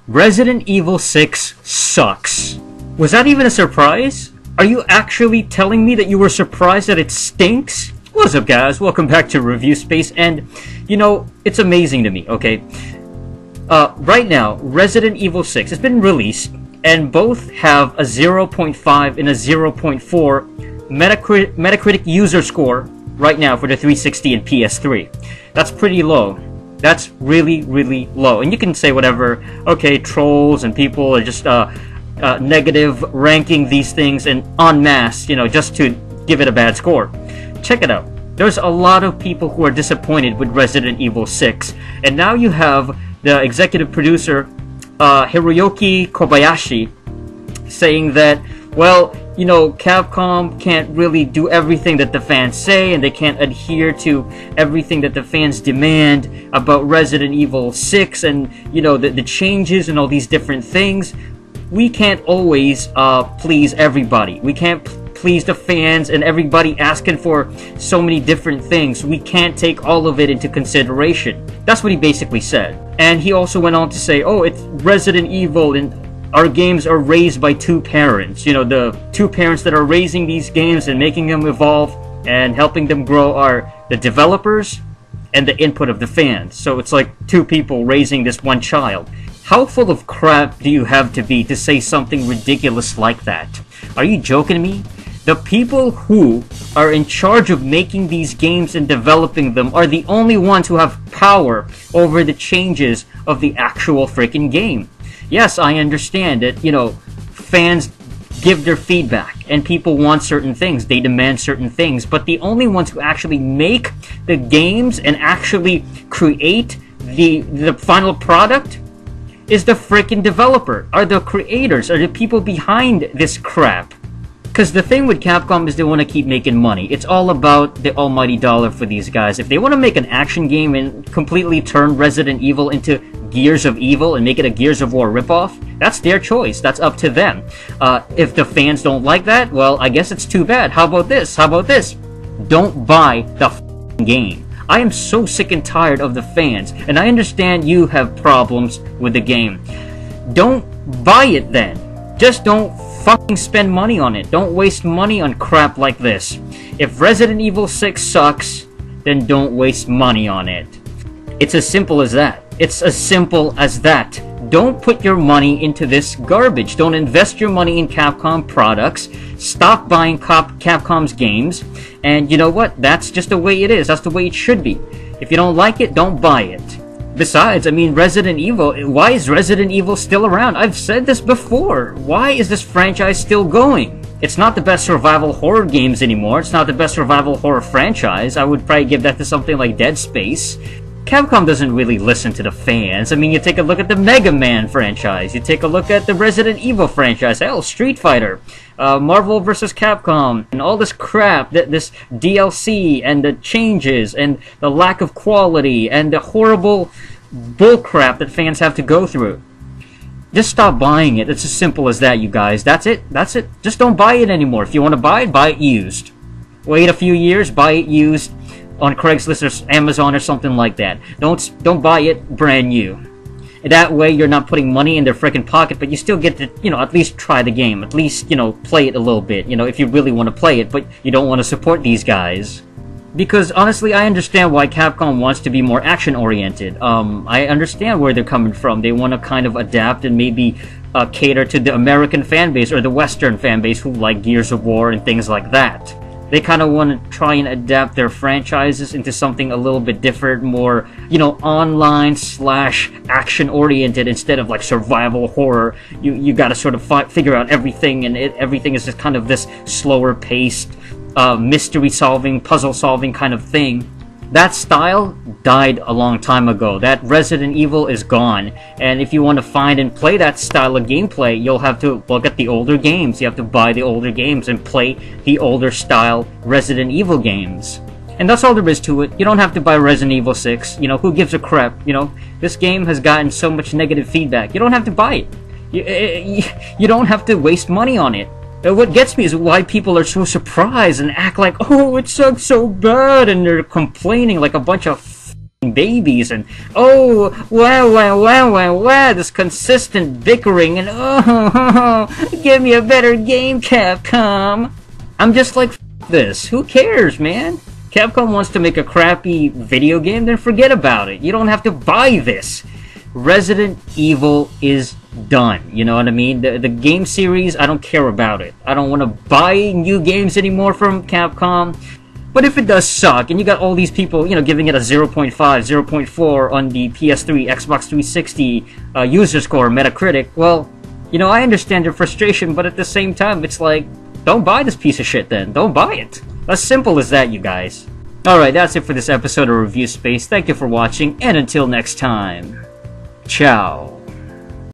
Resident Evil 6 sucks. Was that even a surprise? Are you actually telling me that you were surprised that it stinks? What's up, guys? Welcome back to ReviewSpace, and you know, it's amazing to me, okay? Right now, Resident Evil 6 has been released, and both have a 0.5 and a 0.4 Metacritic user score right now for the 360 and PS3. That's pretty low. That's really, really low. And you can say whatever, okay, trolls and people are just negative ranking these things and en masse, you know, just to give it a bad score. Check it out. There's a lot of people who are disappointed with Resident Evil 6. And now you have the executive producer, Hiroyuki Kobayashi, saying that, well, you know, Capcom can't really do everything that the fans say, and they can't adhere to everything that the fans demand about Resident Evil 6 and, you know, the changes and all these different things. We can't always please everybody. We can't please the fans and everybody asking for so many different things. We can't take all of it into consideration. That's what he basically said. And he also went on to say, oh, it's Resident Evil and our games are raised by two parents. You know, the two parents that are raising these games and making them evolve and helping them grow are the developers and the input of the fans. So it's like two people raising this one child. How full of crap do you have to be to say something ridiculous like that? Are you joking me? The people who are in charge of making these games and developing them are the only ones who have power over the changes of the actual freaking game. Yes, I understand that, you know, fans give their feedback and people want certain things, they demand certain things, but the only ones who actually make the games and actually create the final product is the freaking developer, are the creators, are the people behind this crap. Because the thing with Capcom is they want to keep making money. It's all about the almighty dollar for these guys. If they want to make an action game and completely turn Resident Evil into Gears of Evil and make it a Gears of War ripoff, that's their choice. That's up to them. If the fans don't like that, well, I guess it's too bad. How about this? How about this? Don't buy the game. I am so sick and tired of the fans, and I understand you have problems with the game. Don't buy it then. Just don't fucking spend money on it. Don't waste money on crap like this. If Resident Evil 6 sucks, then don't waste money on it. It's as simple as that. It's as simple as that. Don't put your money into this garbage. Don't invest your money in Capcom products. Stop buying Capcom's games. And you know what? That's just the way it is. That's the way it should be. If you don't like it, don't buy it. Besides, I mean, Resident Evil, why is Resident Evil still around? I've said this before. Why is this franchise still going? It's not the best survival horror games anymore. It's not the best survival horror franchise. I would probably give that to something like Dead Space. Capcom doesn't really listen to the fans. I mean, you take a look at the Mega Man franchise. You take a look at the Resident Evil franchise. Hell, Street Fighter. Marvel vs. Capcom. And all this crap, this DLC, and the changes, and the lack of quality, and the horrible bullcrap that fans have to go through. Just stop buying it. It's as simple as that, you guys. That's it. That's it. Just don't buy it anymore. If you want to buy it used. Wait a few years, buy it used on Craigslist or Amazon or something like that. Don't buy it brand new. And that way you're not putting money in their freaking pocket, but you still get to, you know, at least try the game. At least, you know, play it a little bit, you know, if you really want to play it, but you don't want to support these guys. Because honestly, I understand why Capcom wants to be more action-oriented. I understand where they're coming from. They want to kind of adapt and maybe cater to the American fan base or the Western fan base who like Gears of War and things like that. They kind of want to try and adapt their franchises into something a little bit different, more, you know, online / action-oriented instead of like survival horror. You got to sort of figure out everything, and everything is just kind of this slower-paced, mystery-solving, puzzle-solving kind of thing. That style died a long time ago. That Resident Evil is gone. And if you want to find and play that style of gameplay, you'll have to look at the older games. You have to buy the older games and play the older style Resident Evil games. And that's all there is to it. You don't have to buy Resident Evil 6. You know, who gives a crap? You know, this game has gotten so much negative feedback. You don't have to buy it. You don't have to waste money on it. What gets me is why people are so surprised and act like, oh, it sucks so bad, and they're complaining like a bunch of babies and oh wow, this consistent bickering and oh give me a better game, Capcom. I'm just like, this, who cares, man? Capcom wants to make a crappy video game, then forget about it. You don't have to buy this. Resident Evil is done, you know what I mean? The game series, I don't care about it. I don't want to buy new games anymore from Capcom. But if it does suck, and you got all these people, you know, giving it a 0.5, 0.4 on the PS3, Xbox 360 user score, Metacritic, well, you know, I understand your frustration, but at the same time, it's like, don't buy this piece of shit then. Don't buy it. As simple as that, you guys. Alright, that's it for this episode of Review Space. Thank you for watching, and until next time, ciao.